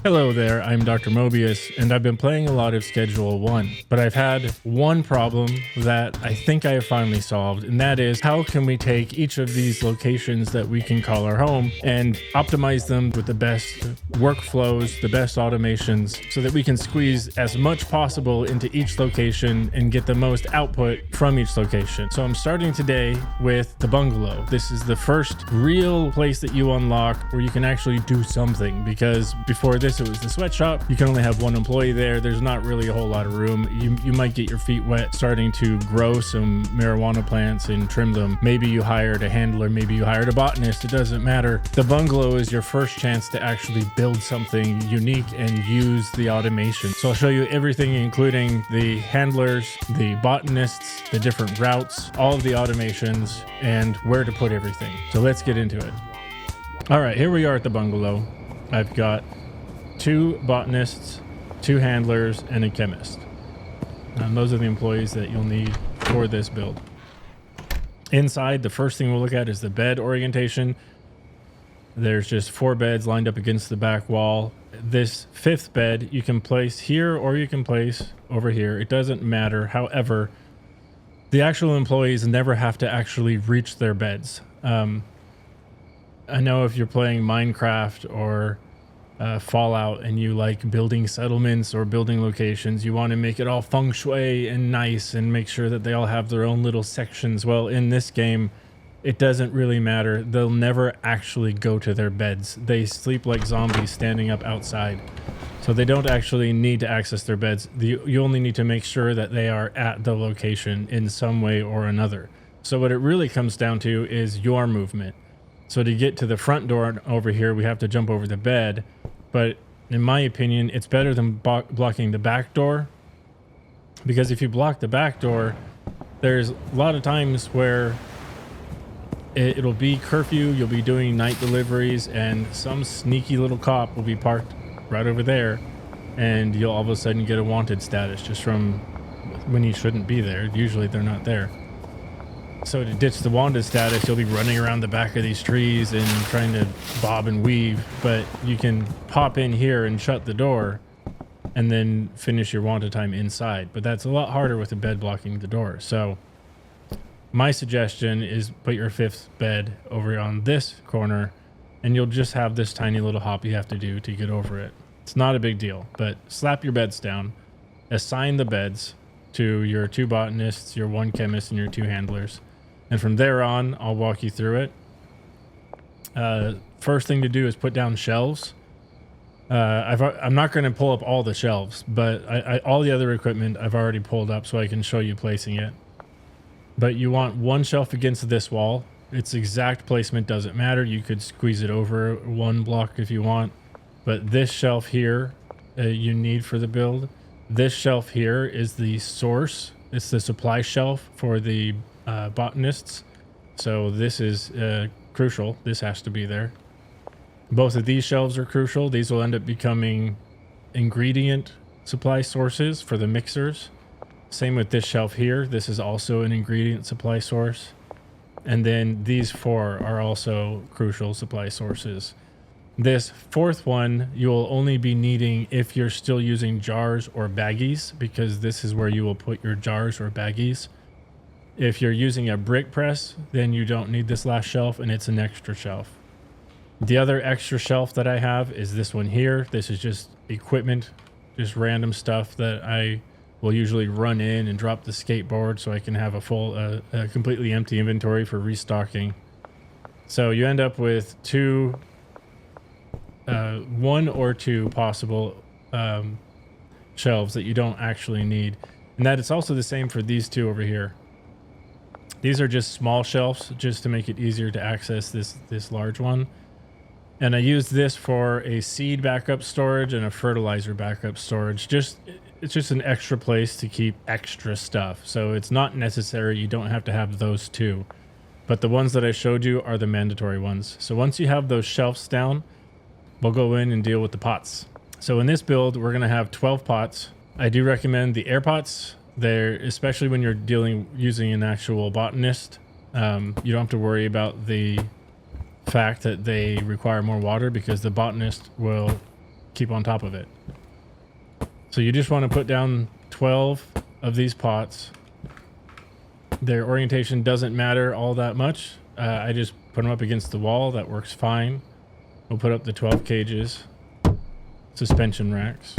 Hello there, I'm Dr. Mobius, and I've been playing a lot of Schedule 1, but I've had one problem that I think I have finally solved, and that is how can we take each of these locations that we can call our home and optimize them with the best workflows, the best automations, so that we can squeeze as much possible into each location and get the most output from each location. So I'm starting today with the Bungalow. This is the first real place that you unlock where you can actually do something, because before this it was the sweatshop. You can only have one employee there. There's not really a whole lot of room. You might get your feet wet starting to grow some marijuana plants and trim them. Maybe you hired a handler, maybe you hired a botanist, it doesn't matter. The Bungalow is your first chance to actually build something unique and use the automation. So I'll show you everything, including the handlers, the botanists, the different routes, all of the automations, and where to put everything. So let's get into it. All right, here we are at the Bungalow. I've got 2 botanists, 2 handlers, and a chemist. Those are the employees that you'll need for this build. Inside, the first thing we'll look at is the bed orientation. There's just 4 beds lined up against the back wall. This 5th bed you can place here or you can place over here. It doesn't matter. However, the actual employees never have to actually reach their beds. I know if you're playing Minecraft or Fallout and you like building settlements or building locations, you want to make it all feng shui and nice and make sure that they all have their own little sections. Well, in this game, it doesn't really matter. They'll never actually go to their beds. They sleep like zombies standing up outside. So they don't actually need to access their beds. You only need to make sure that they are at the location in some way or another. So what it really comes down to is your movement. So to get to the front door over here, we have to jump over the bed. But in my opinion, it's better than blocking the back door. Because if you block the back door, there's a lot of times where it'll be curfew, you'll be doing night deliveries, and some sneaky little cop will be parked right over there. And you'll all of a sudden get a wanted status just from when you shouldn't be there. Usually they're not there. So to ditch the wanted status, you'll be running around the back of these trees and trying to bob and weave, but you can pop in here and shut the door and then finish your wanted time inside. But that's a lot harder with the bed blocking the door. So my suggestion is put your 5th bed over on this corner and you'll just have this tiny little hop you have to do to get over it. It's not a big deal, but slap your beds down, assign the beds to your 2 botanists, your 1 chemist, and your 2 handlers. And from there on, I'll walk you through it. First thing to do is put down shelves. I'm not going to pull up all the shelves, but all the other equipment I've already pulled up so I can show you placing it. But you want 1 shelf against this wall. Its exact placement doesn't matter. You could squeeze it over 1 block if you want. But this shelf here, you need for the build. This shelf here is the source. It's the supply shelf for the botanists. So this is crucial. This has to be there. Both of these shelves are crucial. These will end up becoming ingredient supply sources for the mixers. Same with this shelf here. This is also an ingredient supply source. And then these 4 are also crucial supply sources. This 4th one you will only be needing if you're still using jars or baggies, because this is where you will put your jars or baggies. If you're using a brick press, then you don't need this last shelf and it's an extra shelf. The other extra shelf that I have is this one here. This is just equipment, just random stuff that I will usually run in and drop the skateboard so I can have a full, completely empty inventory for restocking. So you end up with 1 or 2 possible shelves that you don't actually need. And that it's also the same for these 2 over here. These are just small shelves just to make it easier to access this large one. And I use this for a seed backup storage and a fertilizer backup storage. It's just an extra place to keep extra stuff. So it's not necessary. You don't have to have those 2. But the ones that I showed you are the mandatory ones. So once you have those shelves down, we'll go in and deal with the pots. So in this build, we're going to have 12 pots. I do recommend the air pots. They're, especially when you're using an actual botanist, you don't have to worry about the fact that they require more water, because the botanist will keep on top of it. So you just want to put down 12 of these pots. Their orientation doesn't matter all that much. I just put them up against the wall. That works fine. We'll put up the 12 cages, suspension racks.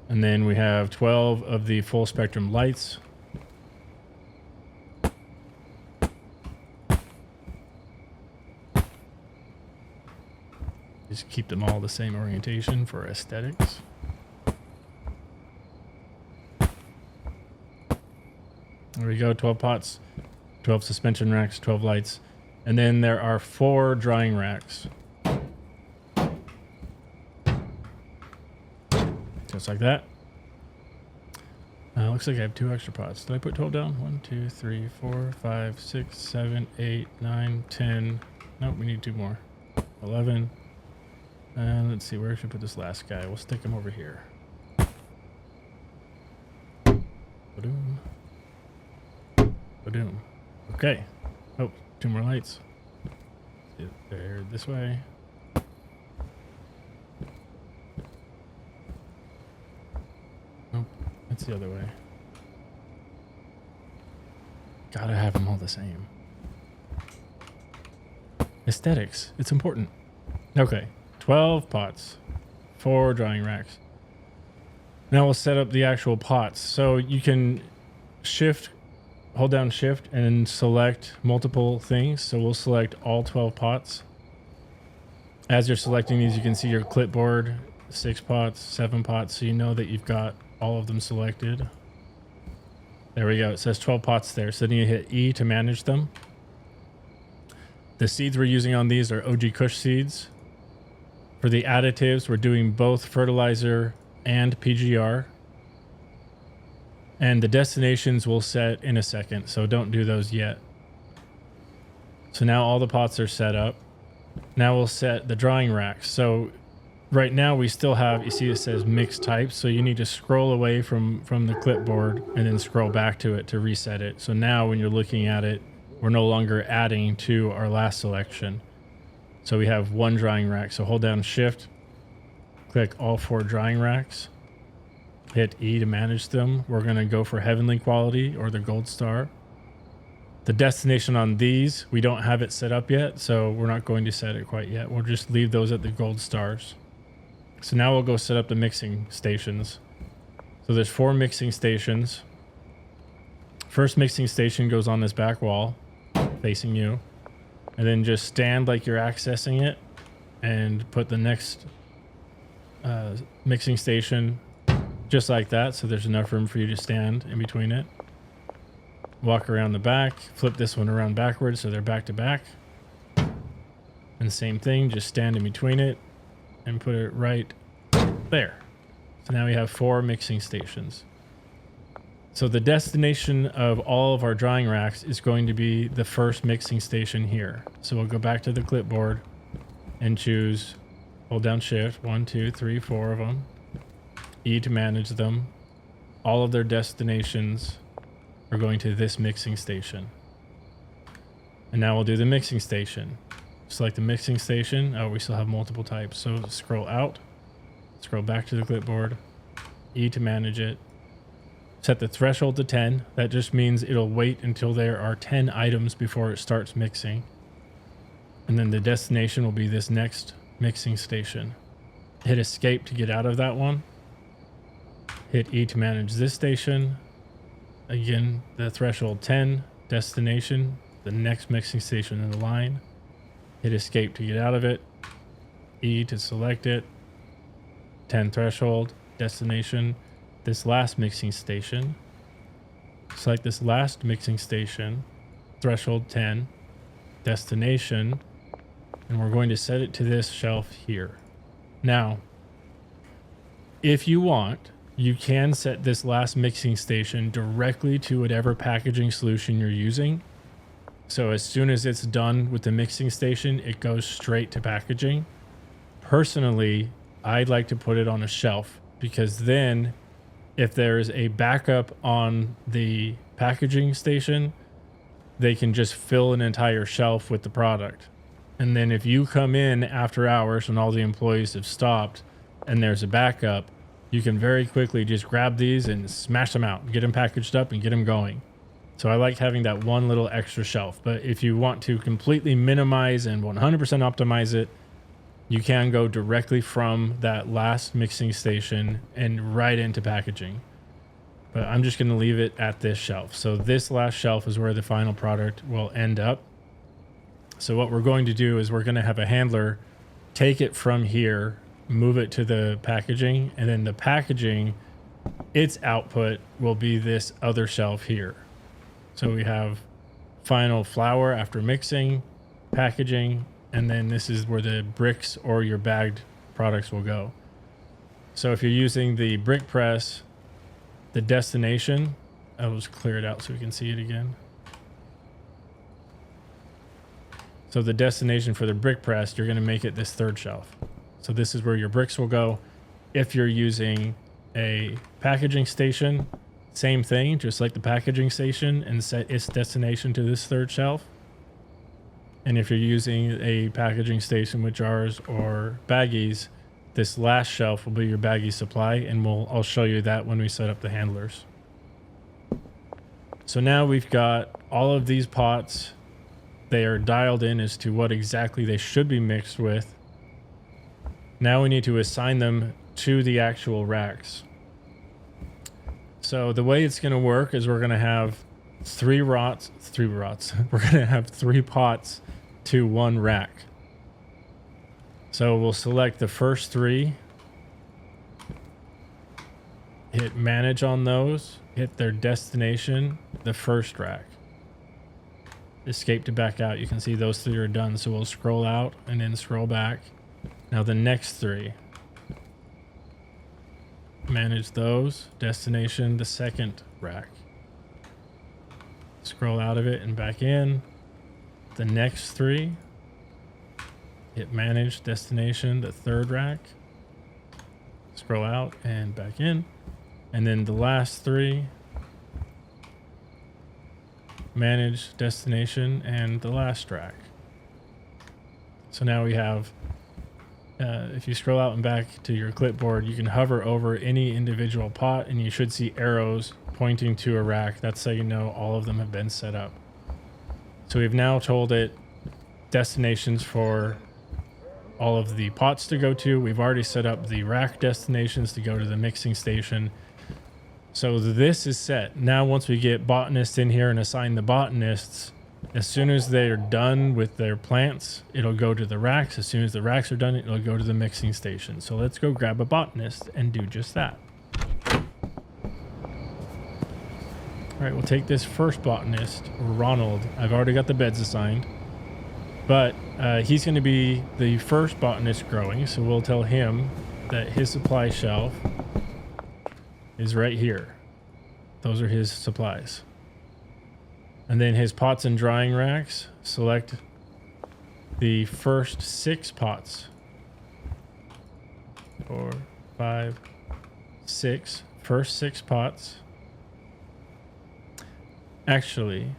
And then we have 12 of the full spectrum lights. Just keep them all the same orientation for aesthetics. There we go, 12 pots, 12 suspension racks, 12 lights. And then there are 4 drying racks. Just like that. Looks like I have 2 extra pots. Did I put 12 down? 1, 2, 3, 4, 5, 6, 7, 8, 9, 10. Nope, we need 2 more. 11. And let's see, where should I put this last guy? We'll stick him over here. Ba-doom. Ba-doom. Okay. Oh, 2 more lights. They're this way. Nope, that's the other way. Gotta have them all the same. Aesthetics, it's important. Okay, 12 pots, 4 drying racks. Now we'll set up the actual pots. So you can hold down shift and select multiple things. So we'll select all 12 pots. As you're selecting these, you can see your clipboard, 6 pots, 7 pots. So you know that you've got all of them selected. There we go. It says 12 pots there. So then you hit E to manage them. The seeds we're using on these are OG Kush seeds. For the additives, we're doing both fertilizer and PGR. And the destinations we'll set in a second, so don't do those yet. So now all the pots are set up. Now we'll set the drying racks. So right now we still have, you see it says mix types, so you need to scroll away from the clipboard and then scroll back to it to reset it. So now when you're looking at it, we're no longer adding to our last selection. So we have 1 drying rack. So hold down shift, click all 4 drying racks, hit E to manage them. We're going to go for heavenly quality or the gold star. The destination on these, we don't have it set up yet, so we're not going to set it quite yet. We'll just leave those at the gold stars. So now we'll go set up the mixing stations. So there's 4 mixing stations. First mixing station goes on this back wall facing you. And then just stand like you're accessing it and put the next mixing station just like that. So there's enough room for you to stand in between it. Walk around the back, flip this one around backwards so they're back to back. And same thing, just stand in between it and put it right there. So now we have 4 mixing stations. So the destination of all of our drying racks is going to be the first mixing station here. So we'll go back to the clipboard and choose, hold down shift, 1, 2, 3, 4 of them. E to manage them. All of their destinations are going to this mixing station. And now we'll do the mixing station. Select the mixing station. Oh, we still have multiple types. So scroll out, scroll back to the clipboard, E to manage it. Set the threshold to 10. That just means it'll wait until there are 10 items before it starts mixing. And then the destination will be this next mixing station. Hit escape to get out of that one. Hit E to manage this station. Again, the threshold 10, destination, the next mixing station in the line. Hit escape to get out of it. E to select it. 10 threshold, destination. This last mixing station. Select this last mixing station, threshold 10, destination, and we're going to set it to this shelf here. Now, if you want, you can set this last mixing station directly to whatever packaging solution you're using. So as soon as it's done with the mixing station, it goes straight to packaging. Personally, I'd like to put it on a shelf because then if there's a backup on the packaging station, they can just fill an entire shelf with the product. And then if you come in after hours when all the employees have stopped and there's a backup, you can very quickly just grab these and smash them out, get them packaged up and get them going. So I like having that one little extra shelf. But if you want to completely minimize and 100% optimize it, you can go directly from that last mixing station and right into packaging. But I'm just going to leave it at this shelf. So this last shelf is where the final product will end up. So what we're going to do is we're going to have a handler take it from here, move it to the packaging, and then the packaging, its output will be this other shelf here. So we have final flour after mixing, packaging, and then this is where the bricks or your bagged products will go. So if you're using the brick press, the destination, I'll just clear it out so we can see it again. So the destination for the brick press, you're going to make it this third shelf. So this is where your bricks will go. If you're using a packaging station, same thing, just like the packaging station, and set its destination to this third shelf. And if you're using a packaging station with jars or baggies, this last shelf will be your baggie supply, and I'll show you that when we set up the handlers. So now we've got all of these pots. They are dialed in as to what exactly they should be mixed with. Now we need to assign them to the actual racks. So the way it's going to work is we're going to have three rots. We're going to have 3 pots to 1 rack. So we'll select the first 3, hit manage on those, hit their destination, the first rack. Escape to back out. You can see those 3 are done. So we'll scroll out and then scroll back. Now the next 3. Manage those, destination, the second rack. Scroll out of it and back in. The next 3. Hit manage, destination, the third rack. Scroll out and back in. And then the last 3. Manage, destination, and the last rack. So now we have, if you scroll out and back to your clipboard, you can hover over any individual pot and you should see arrows pointing to a rack. That's so you know all of them have been set up. So we've now told it destinations for all of the pots to go to. We've already set up the rack destinations to go to the mixing station. So this is set. Now once we get botanists in here and assign the botanists, as soon as they're done with their plants, it'll go to the racks. As soon as the racks are done, it'll go to the mixing station. So let's go grab a botanist and do just that. All right, we'll take this first botanist, Ronald. I've already got the beds assigned, but he's going to be the first botanist growing. So we'll tell him that his supply shelf is right here. Those are his supplies. And then his pots and drying racks, select the first 6 pots. 4, 5, 6. First 6 pots. Actually,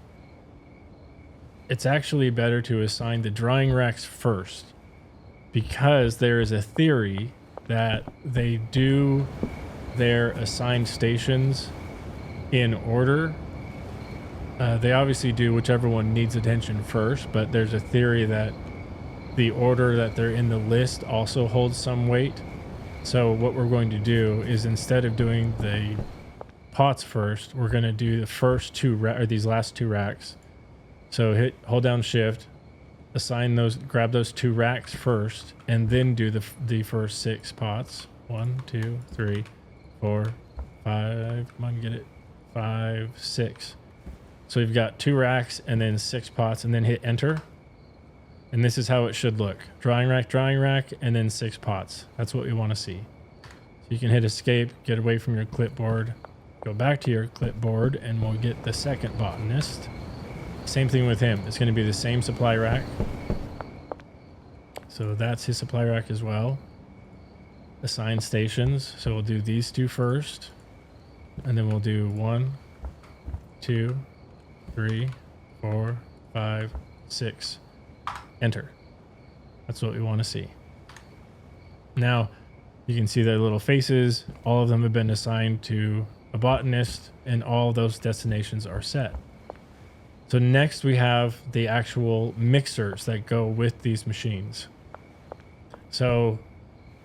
it's actually better to assign the drying racks first, because there is a theory that they do their assigned stations in order. They obviously do whichever one needs attention first, but there's a theory that the order that they're in the list also holds some weight. So what we're going to do is, instead of doing the pots first, we're going to do the first 2 or these last 2 racks. So hold down shift, assign those, grab those 2 racks first, and then do the first 6 pots. 1, 2, 3, 4, 5, come on, get it, 5, 6. So we've got 2 racks and then 6 pots, and then hit enter. And this is how it should look. Drying rack, and then 6 pots. That's what we want to see. So you can hit escape, get away from your clipboard, go back to your clipboard, and we'll get the second botanist. Same thing with him. It's going to be the same supply rack. So that's his supply rack as well. Assign stations. So we'll do these 2 first, and then we'll do 1, 2, 3, 4, 5, 6. Enter. That's what we want to see. Now you can see their little faces. All of them have been assigned to a botanist, and all those destinations are set. So next we have the actual mixers that go with these machines. So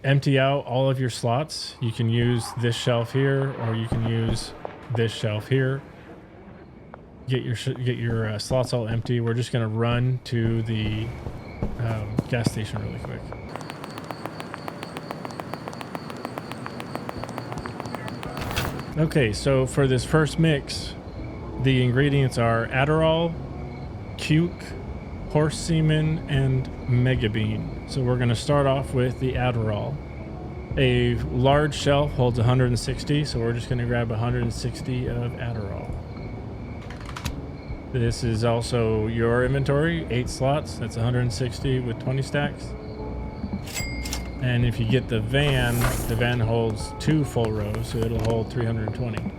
empty out all of your slots. You can use this shelf here, or you can use this shelf here. Get your slots all empty. We're just going to run to the gas station really quick. Okay, so for this first mix, the ingredients are Adderall, cuke, horse semen, and mega bean. So we're going to start off with the Adderall. A large shelf holds 160, so we're just going to grab 160 of Adderall. This is also your inventory, 8 slots. That's 160 with 20 stacks. And if you get the van holds 2 full rows, so it'll hold 320.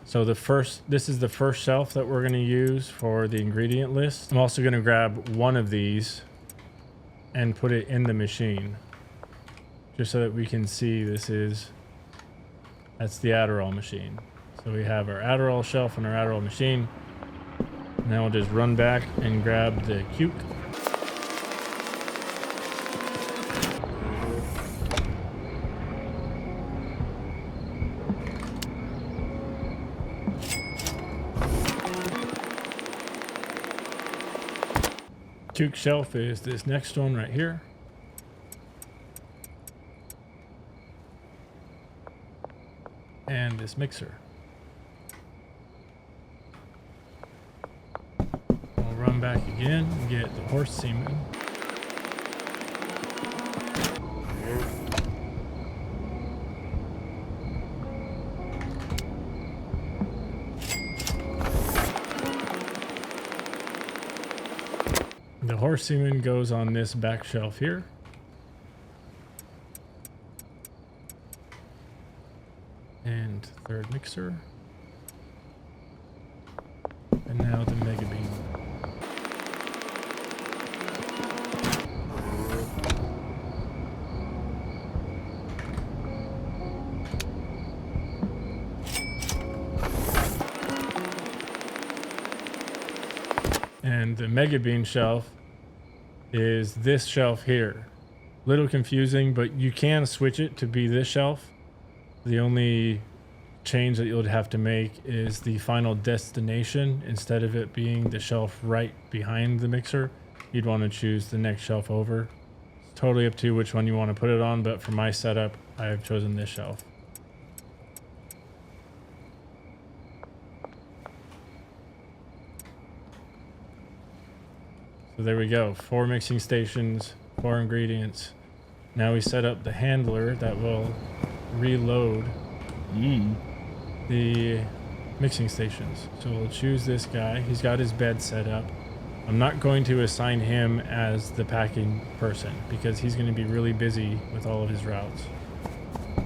So this is the first shelf that we're going to use for the ingredient list. I'm also going to grab one of these and put it in the machine, just so that we can see that's the Adderall machine. So we have our Adderall shelf and our Adderall machine. Now we'll just run back and grab the cuke. Cuke shelf is this next one right here. And this mixer. We'll run back again and get the horse semen. The horse semen goes on this back shelf here. And third mixer. And now the mega bean. And the mega bean shelf is this shelf here. Little confusing, but you can switch it to be this shelf. The only change that you'll have to make is the final destination. Instead of it being the shelf right behind the mixer, you'd want to choose the next shelf over. It's totally up to you which one you want to put it on, but for my setup, I have chosen this shelf. So there we go, 4 mixing stations, 4 ingredients. Now we set up the handler that will reload the mixing stations. So we'll choose this guy. He's got his bed set up. I'm not going to assign him as the packing person because he's going to be really busy with all of his routes.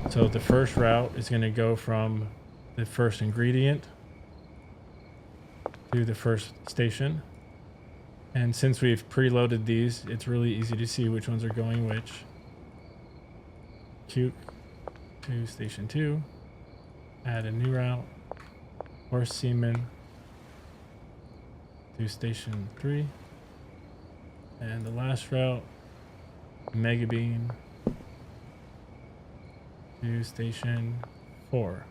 So the first route is going to go from the first ingredient to the first station. And since we've preloaded these, it's really easy to see which ones are going which. Cuke to station 2. Add a new route. Horse semen to station 3. And the last route, mega bean to station 4.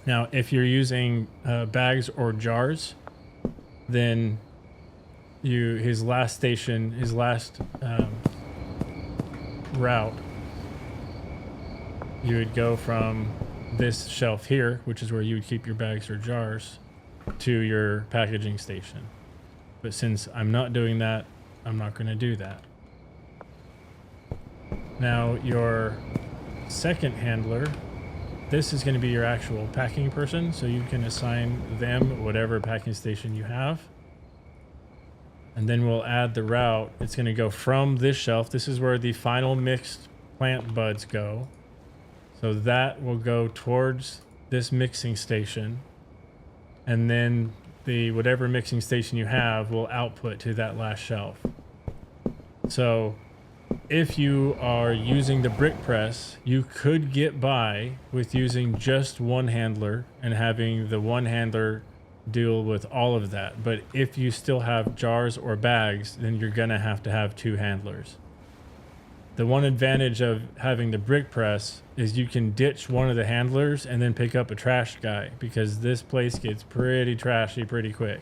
Now, if you're using bags or jars, then his last route, you would go from this shelf here, which is where you would keep your bags or jars, to your packaging station. But since I'm not doing that, I'm not going to do that. Now your second handler, this is going to be your actual packing person, so you can assign them whatever packing station you have. And then we'll add the route. It's going to go from this shelf. This is where the final mixed plant buds go. So that will go towards this mixing station, and then the whatever mixing station you have will output to that last shelf. So if you are using the brick press, you could get by with using just one handler and having the one handler deal with all of that. But if you still have jars or bags, then you're gonna have to have two handlers. The one advantage of having the brick press is you can ditch one of the handlers and then pick up a trash guy, because this place gets pretty trashy pretty quick.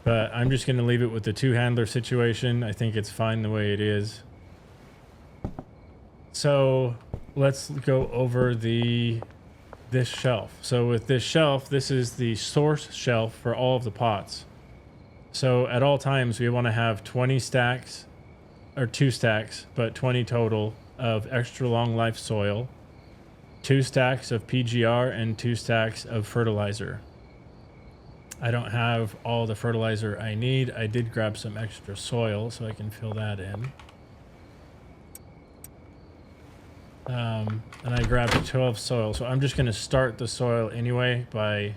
But I'm just going to leave it with the two handler situation. I think it's fine the way it is. So let's go over this shelf. So with this shelf, this is the source shelf for all of the pots. So at all times we want to have 20 stacks, or 2 stacks, but 20 total of extra long life soil, 2 stacks of PGR, and 2 stacks of fertilizer. I don't have all the fertilizer I need. I did grab some extra soil so I can fill that in. And I grabbed 12 soil. So I'm just going to start the soil anyway by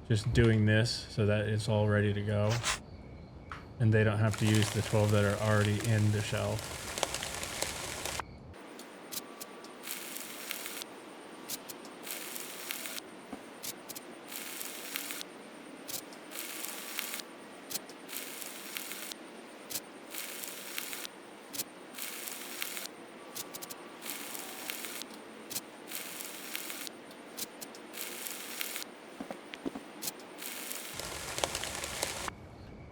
just doing this so that it's all ready to go. And they don't have to use the 12 that are already in the shelf.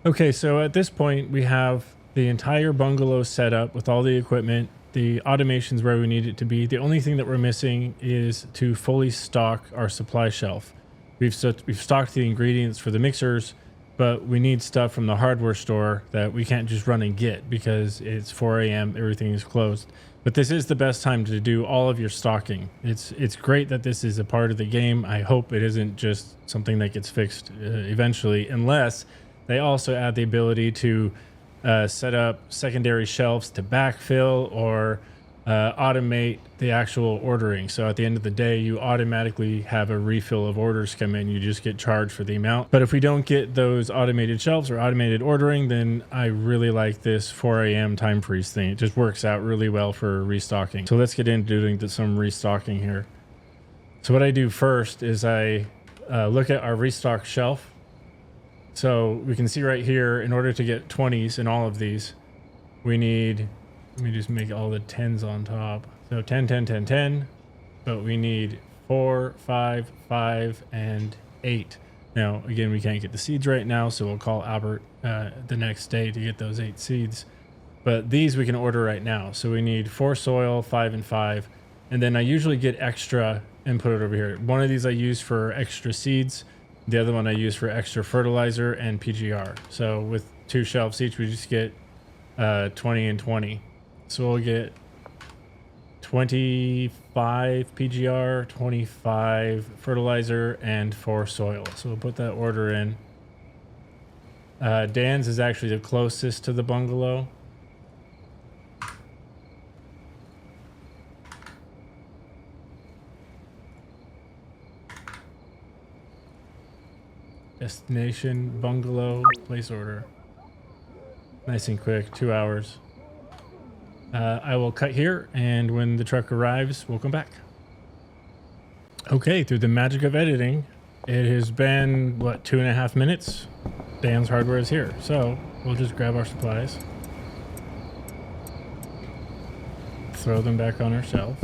Okay, so at this point we have the entire bungalow set up with all the equipment. The automation's where we need it to be. The only thing that we're missing is to fully stock our supply shelf. We've stocked the ingredients for the mixers, but we need stuff from the hardware store that we can't just run and get because it's 4 a.m. everything is closed. But this is the best time to do all of your stocking. It's great that this is a part of the game. I hope it isn't just something that gets fixed eventually, unless they also add the ability to set up secondary shelves to backfill or automate the actual ordering. So at the end of the day, you automatically have a refill of orders come in. You just get charged for the amount. But if we don't get those automated shelves or automated ordering, then I really like this 4 a.m. time freeze thing. It just works out really well for restocking. So let's get into doing some restocking here. So what I do first is I look at our restock shelf. So we can see right here, in order to get 20s in all of these, we need, let me just make all the 10s on top. So 10, 10, 10, 10, but we need 4, 5, 5, and 8. Now, again, we can't get the seeds right now, so we'll call Albert the next day to get those 8 seeds. But these we can order right now. So we need 4 soil, 5, and 5. And then I usually get extra and put it over here. One of these I use for extra seeds. The other one I use for extra fertilizer and PGR. So with 2 shelves each, we just get 20 and 20. So we'll get 25 PGR, 25 fertilizer, and 4 soil. So we'll put that order in. Dan's is actually the closest to the bungalow. Destination, bungalow, place order. Nice and quick, 2 hours. I will cut here, and when the truck arrives, we'll come back. Okay, through the magic of editing, it has been, what, 2.5 minutes? Dan's hardware is here, so we'll just grab our supplies. Throw them back on our shelves.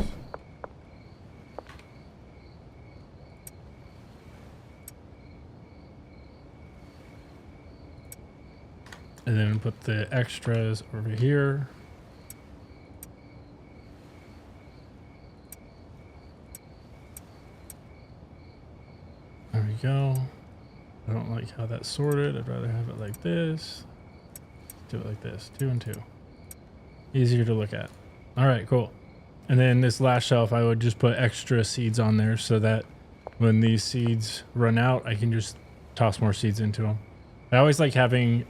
And then put the extras over here. There we go. I don't like how that's sorted. I'd rather have it like this. Do it like this, 2 and 2. Easier to look at. All right, cool. And then this last shelf, I would just put extra seeds on there so that when these seeds run out, I can just toss more seeds into them. I always like having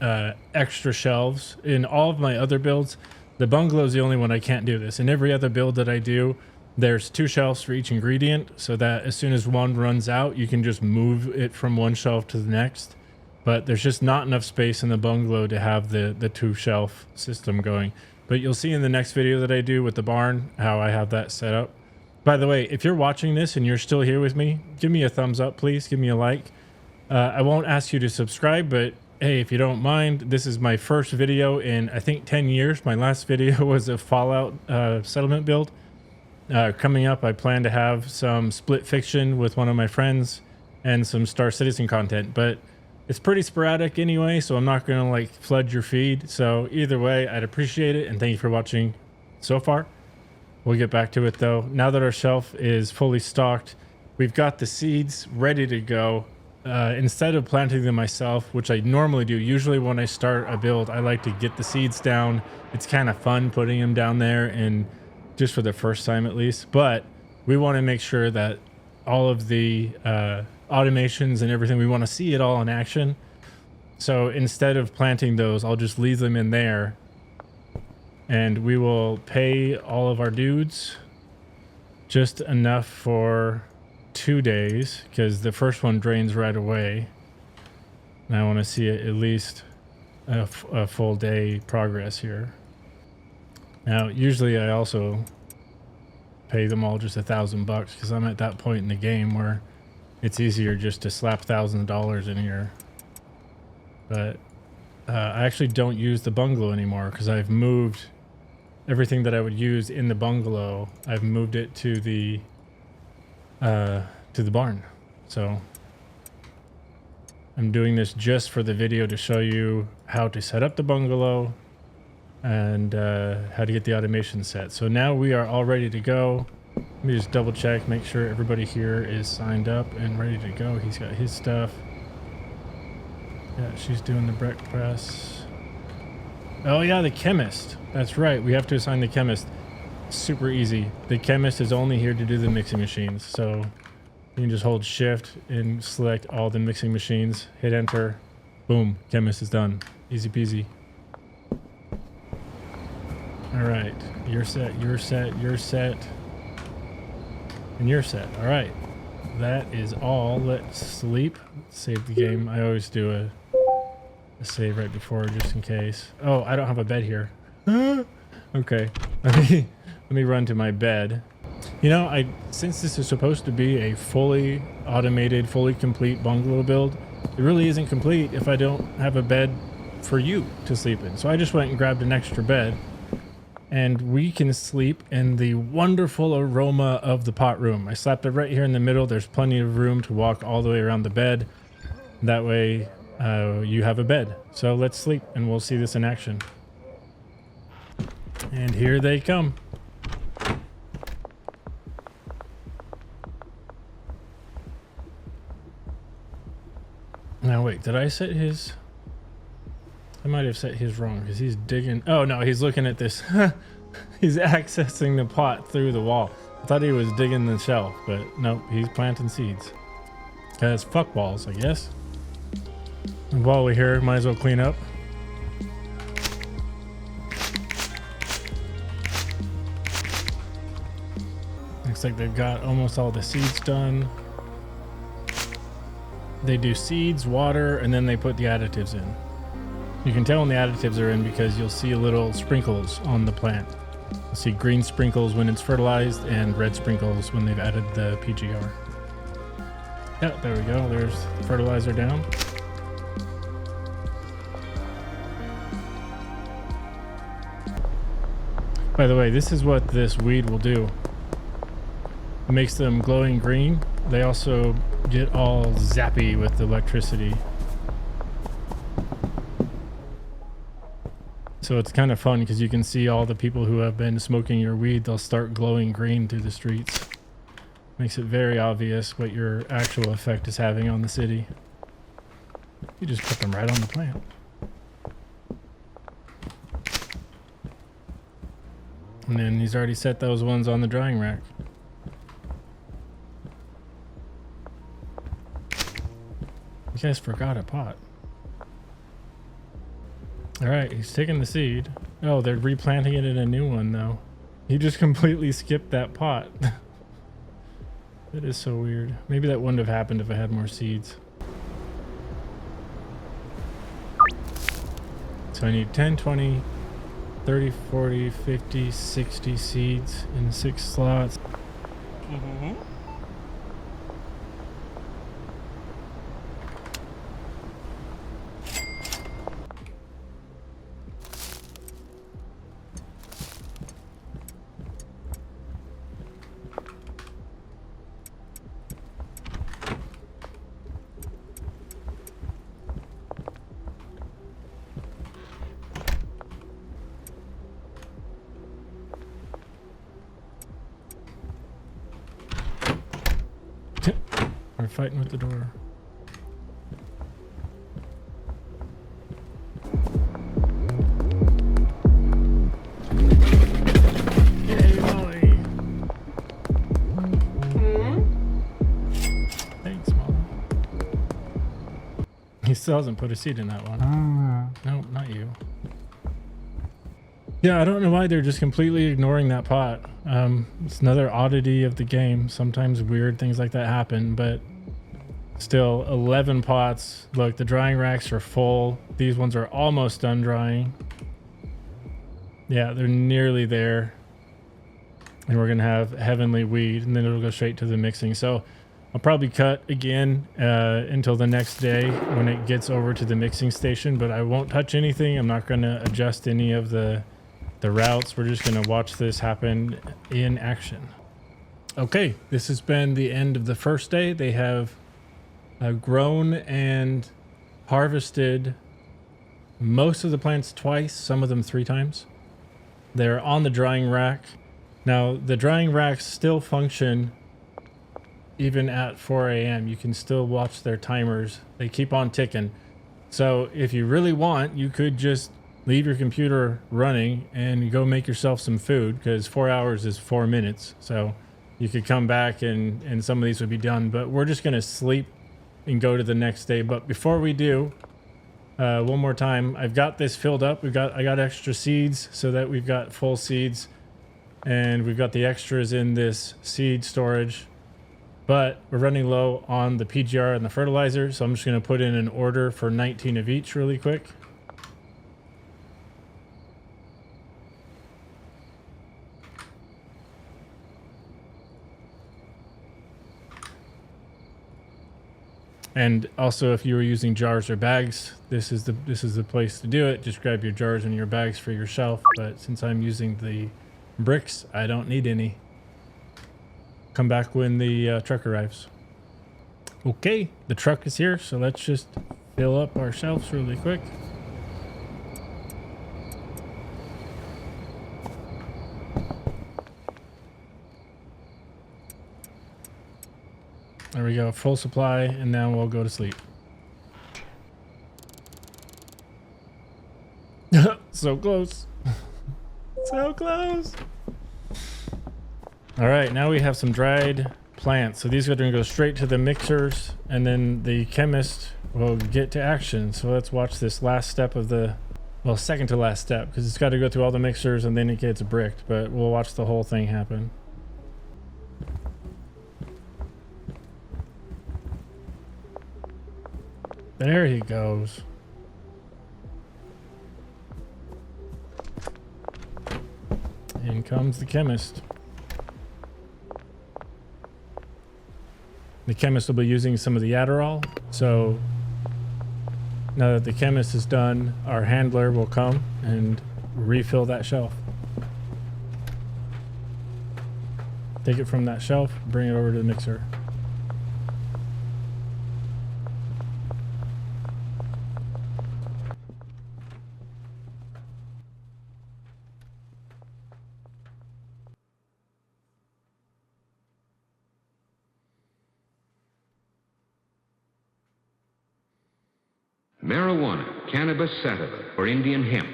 extra shelves. In all of my other builds, the bungalow is the only one I can't do this. In every other build that I do, There's 2 shelves for each ingredient, so that as soon as one runs out, you can just move it from one shelf to the next. But there's just not enough space in the bungalow to have the 2 shelf system going. But you'll see in the next video that I do with the barn how I have that set up. By the way, if you're watching this and you're still here with me, give me a thumbs up, please. Give me a like. I won't ask you to subscribe, but hey, if you don't mind, this is my first video in I think 10 years. My last video was a Fallout settlement build. Coming up, I plan to have some split fiction with one of my friends and some Star Citizen content, but it's pretty sporadic anyway, so I'm not going to like flood your feed. So either way, I'd appreciate it, and thank you for watching so far. We'll get back to it though. Now that our shelf is fully stocked, we've got the seeds ready to go. Instead of planting them myself, which I normally do, usually when I start a build, I like to get the seeds down. It's kind of fun putting them down there, and just for the first time at least. But we want to make sure that all of the automations and everything, we want to see it all in action. So instead of planting those, I'll just leave them in there, and we will pay all of our dudes just enough for 2 days, because the first one drains right away, and I want to see it at least a full day progress here. Now usually I also pay them all just $1,000 because I'm at that point in the game where it's easier just to slap $1,000 in here. But I actually don't use the bungalow anymore because I've moved everything that I would use in the bungalow. I've moved it to the barn. So I'm doing this just for the video to show you how to set up the bungalow and how to get the automation set. So now we are all ready to go. Let me just double check, make sure everybody here is signed up and ready to go. He's got his stuff. Yeah, she's doing the brick press. Oh yeah, the chemist. That's right, we have to assign the chemist. Super easy. The chemist is only here to do the mixing machines. So you can just hold shift and select all the mixing machines, hit enter, boom, chemist is done. Easy peasy. All right, you're set, you're set, you're set, and you're set. All right, that is all. Let's sleep. Save the game. I always do a save right before just in case. Oh, I don't have a bed here. Okay, let me run to my bed. You know, since this is supposed to be a fully automated, fully complete bungalow build, it really isn't complete if I don't have a bed for you to sleep in. So I just went and grabbed an extra bed, and we can sleep in the wonderful aroma of the pot room. I slapped it right here in the middle. There's plenty of room to walk all the way around the bed. That way you have a bed. So let's sleep and we'll see this in action. And here they come. Now wait, did I set his? I might have set his wrong because he's digging. Oh no, he's looking at this. He's accessing the pot through the wall. I thought he was digging the shelf, but nope, he's planting seeds. Cause fuck balls, I guess. And while we're here, might as well clean up. Looks like they've got almost all the seeds done. They do seeds, water, and then they put the additives in. You can tell when the additives are in because you'll see little sprinkles on the plant. You'll see green sprinkles when it's fertilized and red sprinkles when they've added the PGR. Yeah, there we go. There's fertilizer down. By the way, this is what this weed will do. It makes them glowing green. They also get all zappy with the electricity. So it's kind of fun because you can see all the people who have been smoking your weed, they'll start glowing green through the streets. Makes it very obvious what your actual effect is having on the city. You just put them right on the plant. And then he's already set those ones on the drying rack. You guys forgot a pot. All right, he's taking the seed. Oh, they're replanting it in a new one though. He just completely skipped that pot. That is so weird. Maybe that wouldn't have happened if I had more seeds. So I need 10, 20, 30, 40, 50, 60 seeds in 6 slots. Mm-hmm. We're fighting with the door. Yay, Molly! Thanks, Molly. He still hasn't put a seed in that one. Nope, not you. Yeah, I don't know why they're just completely ignoring that pot. It's another oddity of the game. Sometimes weird things like that happen, but still 11 pots. Look, the drying racks are full. These ones are almost done drying. Yeah, they're nearly there. And we're gonna have heavenly weed, and then it'll go straight to the mixing. So I'll probably cut again until the next day when it gets over to the mixing station, but I won't touch anything. I'm not gonna adjust any of the routes. We're just gonna watch this happen in action. Okay, this has been the end of the first day. They have grown and harvested most of the plants twice, some of them 3 times. They're on the drying rack. Now, the drying racks still function even at 4 a.m. You can still watch their timers. They keep on ticking. So if you really want, you could just leave your computer running and go make yourself some food, because 4 hours is 4 minutes. So you could come back and some of these would be done, but we're just gonna sleep and go to the next day. But before we do, one more time, I've got this filled up. I got extra seeds so that we've got full seeds, and we've got the extras in this seed storage, but we're running low on the PGR and the fertilizer. So I'm just gonna put in an order for 19 of each really quick. And also, if you were using jars or bags, this is the place to do it. Just grab your jars and your bags for your shelf. But since I'm using the bricks, I don't need any. Come back when the truck arrives. Okay, the truck is here, so let's just fill up our shelves really quick. There we go, full supply, and now we'll go to sleep. So close. So close. All right, now we have some dried plants. So these are going to go straight to the mixers, and then the chemist will get to action. So let's watch this last step of the, well, second to last step, because it's got to go through all the mixers and then it gets bricked, but we'll watch the whole thing happen. There he goes. In comes the chemist. The chemist will be using some of the Adderall. So now that the chemist is done, our handler will come and refill that shelf. Take it from that shelf, bring it over to the mixer. Marijuana, cannabis sativa, or Indian hemp.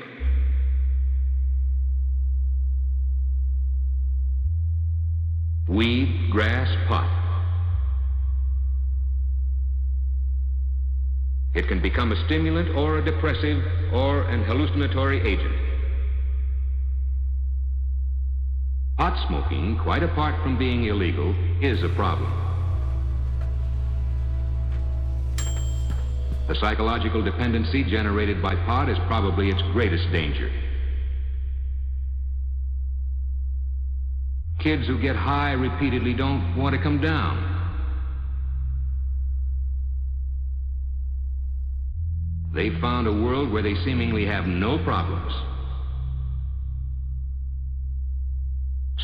Weed, grass, pot. It can become a stimulant or a depressive or an hallucinatory agent. Pot smoking, quite apart from being illegal, is a problem. The psychological dependency generated by pot is probably its greatest danger. Kids who get high repeatedly don't want to come down. They've found a world where they seemingly have no problems.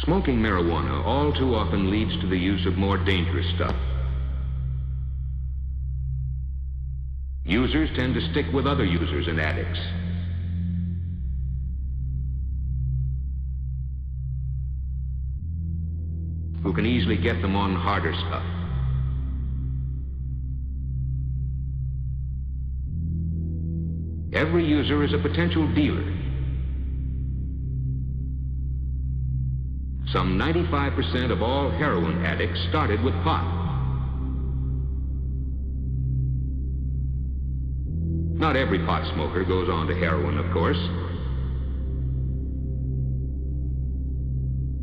Smoking marijuana all too often leads to the use of more dangerous stuff. Users tend to stick with other users and addicts. Who can easily get them on harder stuff. Every user is a potential dealer. Some 95% of all heroin addicts started with pot. Not every pot smoker goes on to heroin, of course.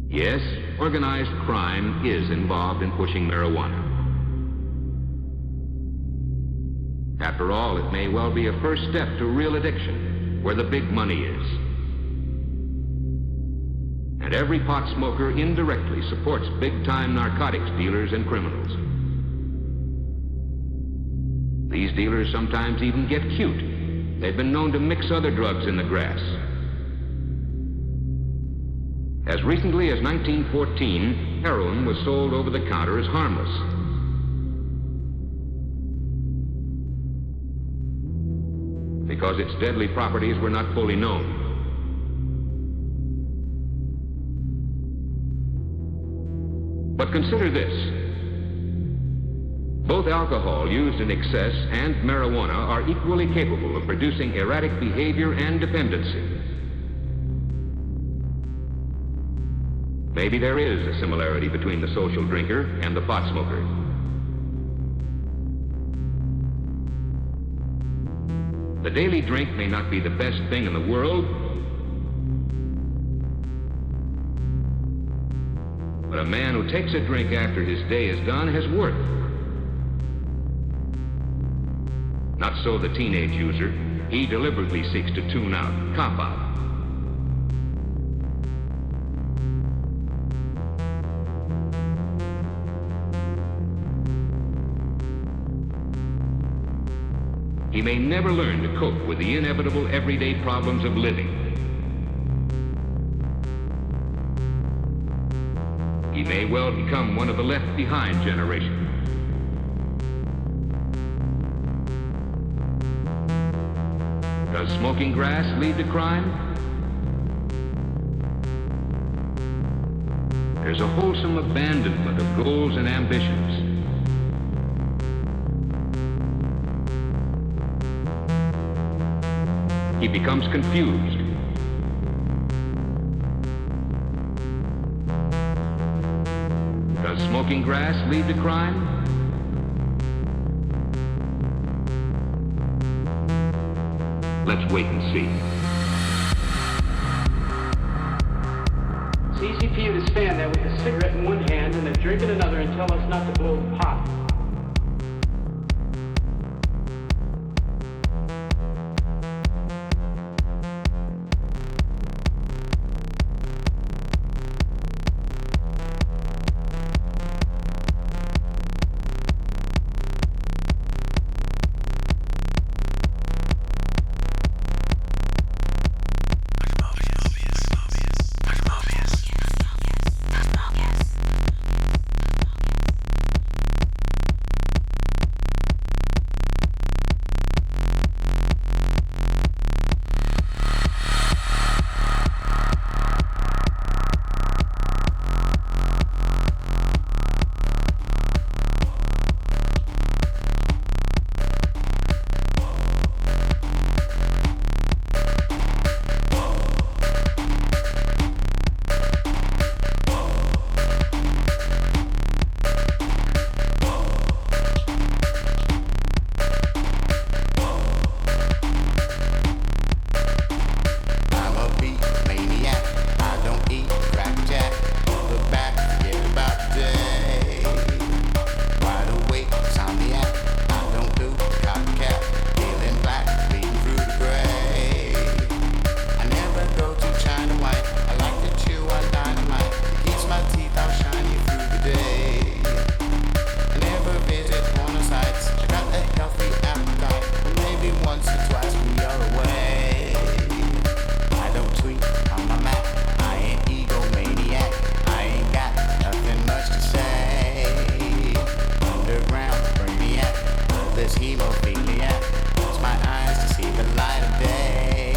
Yes, organized crime is involved in pushing marijuana. After all, it may well be a first step to real addiction, where the big money is. And every pot smoker indirectly supports big-time narcotics dealers and criminals. These dealers sometimes even get cute. They've been known to mix other drugs in the grass. As recently as 1914, heroin was sold over the counter as harmless. Because its deadly properties were not fully known. But consider this. Both alcohol used in excess and marijuana are equally capable of producing erratic behavior and dependency. Maybe there is a similarity between the social drinker and the pot smoker. The daily drink may not be the best thing in the world, but a man who takes a drink after his day is done has worth. Not so the teenage user. He deliberately seeks to tune out, cop out. He may never learn to cope with the inevitable everyday problems of living. He may well become one of the left-behind generation. Does smoking grass lead to crime? There's a wholesome abandonment of goals and ambitions. He becomes confused. Does smoking grass lead to crime? Let's wait and see. It's easy for you to stand there with a cigarette in one hand and a drink in another and tell us not to blow the pot. this hemophilia. Close my eyes to see the light of day.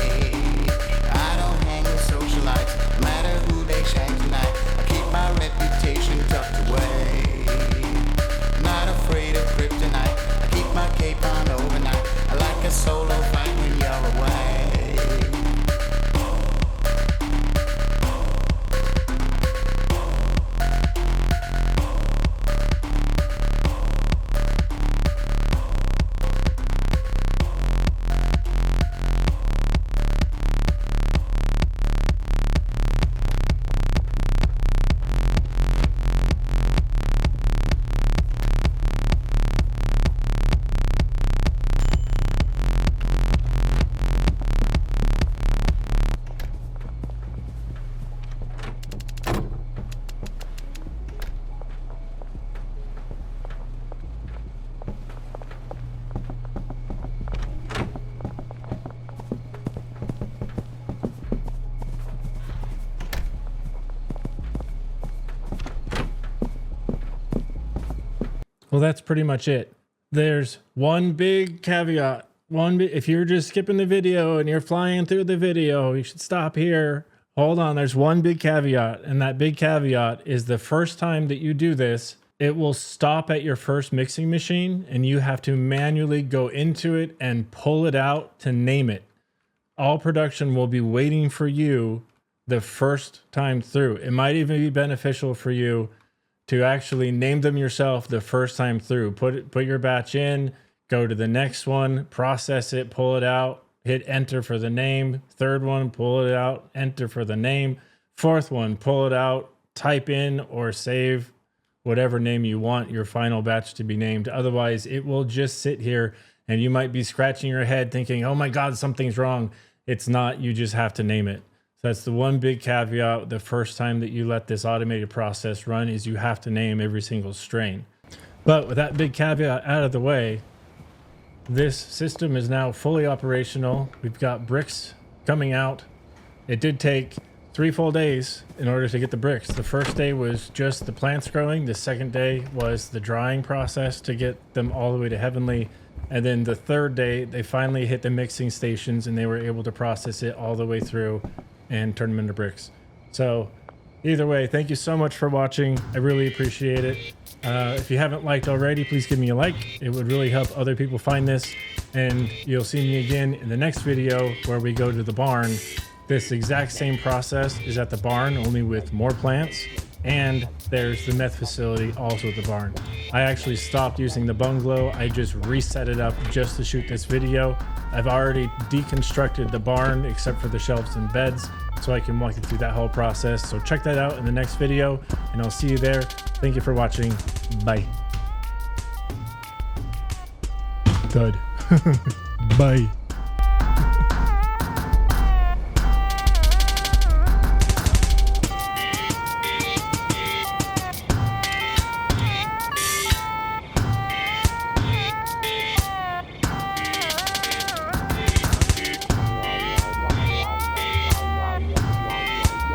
I don't hang with socialites, no matter who they shank tonight. I keep my reputation tucked away. Not afraid of kryptonite, I keep my cape on overnight. I like a solo fight when you're away. Well, that's pretty much it. There's one big caveat. If you're just skipping the video and you're flying through the video, you should stop here. Hold on, there's one big caveat, and that big caveat is the first time that you do this, it will stop at your first mixing machine, and you have to manually go into it and pull it out to name it. All production will be waiting for you the first time through. It might even be beneficial for you to actually name them yourself the first time through. Put your batch in, go to the next one, process it, pull it out, hit enter for the name. Third one, pull it out, enter for the name. Fourth one, pull it out, type in or save whatever name you want your final batch to be named. Otherwise, it will just sit here and you might be scratching your head thinking, oh my God, something's wrong. It's not, you just have to name it. So that's the one big caveat. The first time that you let this automated process run is you have to name every single strain. But with that big caveat out of the way, this system is now fully operational. We've got bricks coming out. It did take 3 full days in order to get the bricks. The first day was just the plants growing. The second day was the drying process to get them all the way to Heavenly. And then the third day, they finally hit the mixing stations and they were able to process it all the way through and turn them into bricks. So either way, thank you so much for watching. I really appreciate it. If you haven't liked already, please give me a like. It would really help other people find this. And you'll see me again in the next video where we go to the barn. This exact same process is at the barn, only with more plants. And there's the meth facility also at the barn. I actually stopped using the bungalow. I just reset it up just to shoot this video. I've already deconstructed the barn except for the shelves and beds, so I can walk you through that whole process. So check that out in the next video, and I'll see you there. Thank you for watching. Bye. Good. Bye.